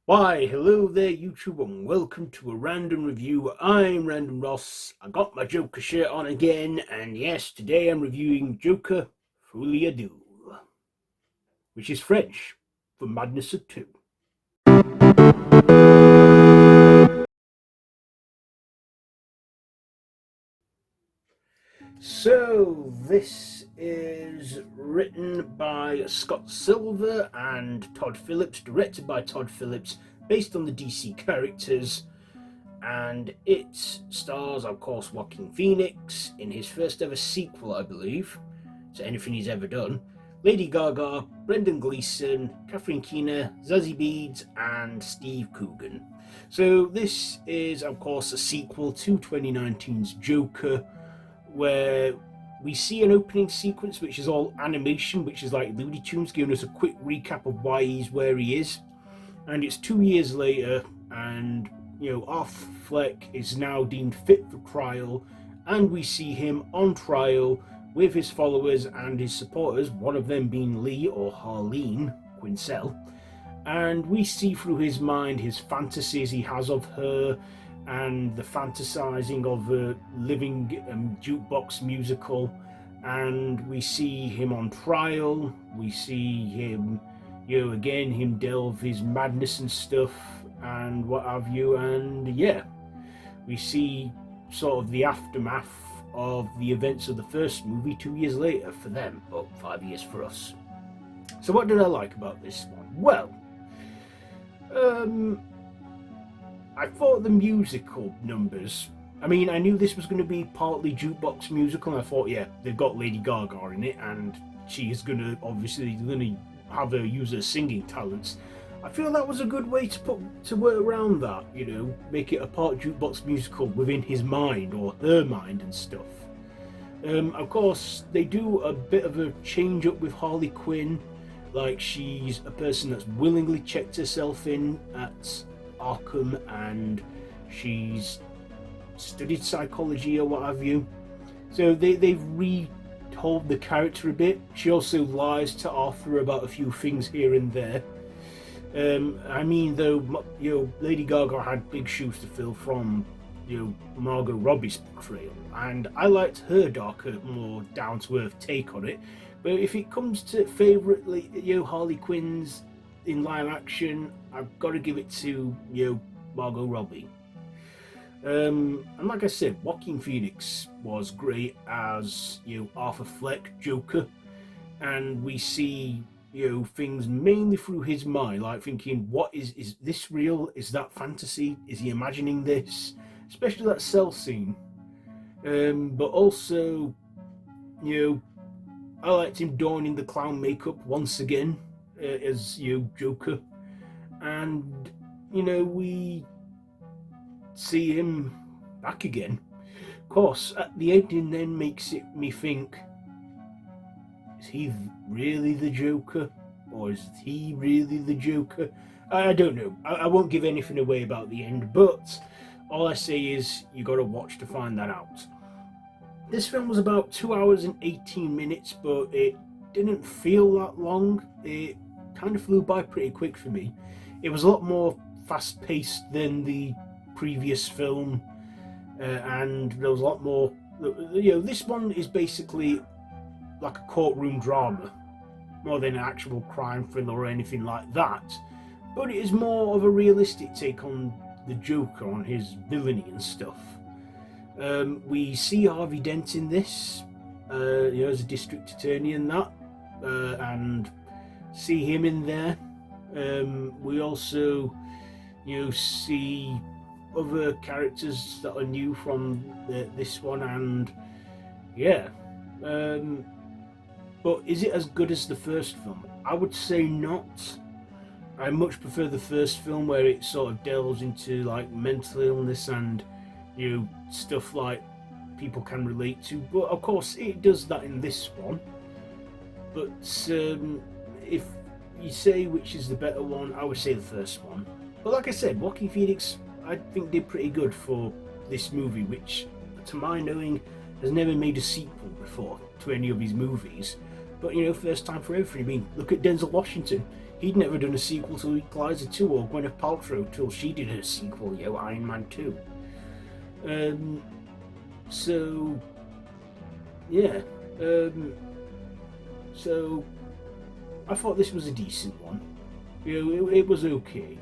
Why, hello there YouTube and welcome to a random review. I'm Random Ross. I got my Joker shirt on again, and yes, today I'm reviewing Joker Folie A Deux, which is French for Madness of Two. So, this is written by Scott Silver and Todd Phillips, directed by Todd Phillips, based on the DC characters, and it stars, of course, Joaquin Phoenix in his first ever sequel, I believe, to anything he's ever done, Lady Gaga, Brendon Gleeson, Catherine Keener, Zazie Beetz, and Steve Coogan. So this is, of course, a sequel to 2019's Joker, where we see an opening sequence which is all animation, which is like Looney Tunes, giving us a quick recap of why he's where he is. And it's 2 years later, and Arthur Fleck is now deemed fit for trial, and we see him on trial with his followers and his supporters, one of them being Lee or Harleen Quinzel, and we see through his mind his fantasies he has of her, and the fantasizing of a living jukebox musical, and we see him on trial, we see him, again, him delve his madness and stuff, and what have you, and yeah, we see sort of the aftermath of the events of the first movie 2 years later for them, but 5 years for us. So what did I like about this one? Well, I thought the musical numbers, I mean, I knew this was going to be partly jukebox musical, and I thought, yeah, they've got Lady Gaga in it, and she is going to, obviously, have her use her singing talents. I feel that was a good way to work around that, make it a part jukebox musical within his mind, or her mind and stuff. Of course, they do a bit of a change up with Harley Quinn, like she's a person that's willingly checked herself in at Arkham, and she's studied psychology or what have you. So they've retold the character a bit. She also lies to Arthur about a few things here and there. I mean, though, Lady Gaga had big shoes to fill from, Margot Robbie's portrayal, and I liked her darker, more down-to-earth take on it. But if it comes to favourite, Harley Quinn's in live action, I've got to give it to, Margot Robbie. And like I said, Joaquin Phoenix was great as, Arthur Fleck, Joker, and we see, things mainly through his mind, like thinking, what is this real? Is that fantasy? Is he imagining this? Especially that cell scene. But also, I liked him donning the clown makeup once again as Joker, and we see him back again. Of course, at the ending then makes me think: is he really the Joker, or is he really the Joker? I don't know. I won't give anything away about the end, but all I say is you got to watch to find that out. This film was about 2 hours and 18 minutes, but it didn't feel that long. It kind of flew by pretty quick for me. It was a lot more fast-paced than the previous film, and there was a lot more. This one is basically like a courtroom drama, more than an actual crime thriller or anything like that. But it is more of a realistic take on the Joker, on his villainy and stuff. We see Harvey Dent in this, as a district attorney and that, and see him in there. We also, see other characters that are new from this one, and yeah. But is it as good as the first film? I would say not. I much prefer the first film, where it sort of delves into like mental illness and stuff like people can relate to. But of course it does that in this one. But if you say which is the better one, I would say the first one. But like I said, Joaquin Phoenix, I think, did pretty good for this movie, which to my knowing has never made a sequel before to any of his movies. But first time for everything. I mean, look at Denzel Washington. He'd never done a sequel to Equalizer 2 or Gwyneth Paltrow till she did her sequel, Iron Man 2. So, yeah. So, I thought this was a decent one. It was okay.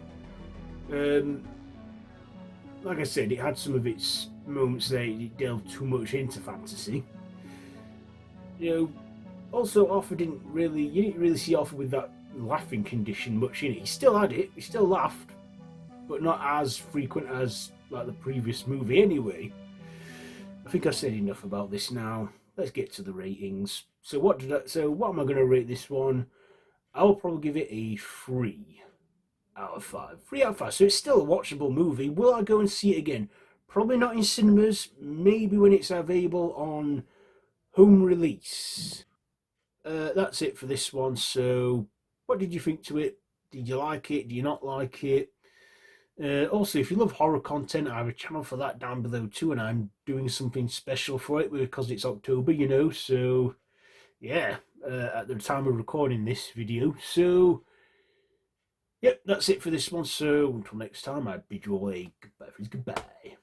Like I said, it had some of its moments that it delved too much into fantasy. Also Arthur you didn't really see Arthur with that laughing condition much in it. He still had it, he still laughed, but not as frequent as like the previous movie anyway. I think I've said enough about this now. Let's get to the ratings. So what am I going to rate this one? I'll probably give it a 3 out of 5. 3 out of 5. So it's still a watchable movie. Will I go and see it again? Probably not in cinemas. Maybe when it's available on home release. That's it for this one. So what did you think to it? Did you like it? Do you not like it? Also, if you love horror content, I have a channel for that down below too, and I'm doing something special for it because it's October, so yeah, at the time of recording this video. So, yep, that's it for this one. So, until next time, I bid you all a goodbye.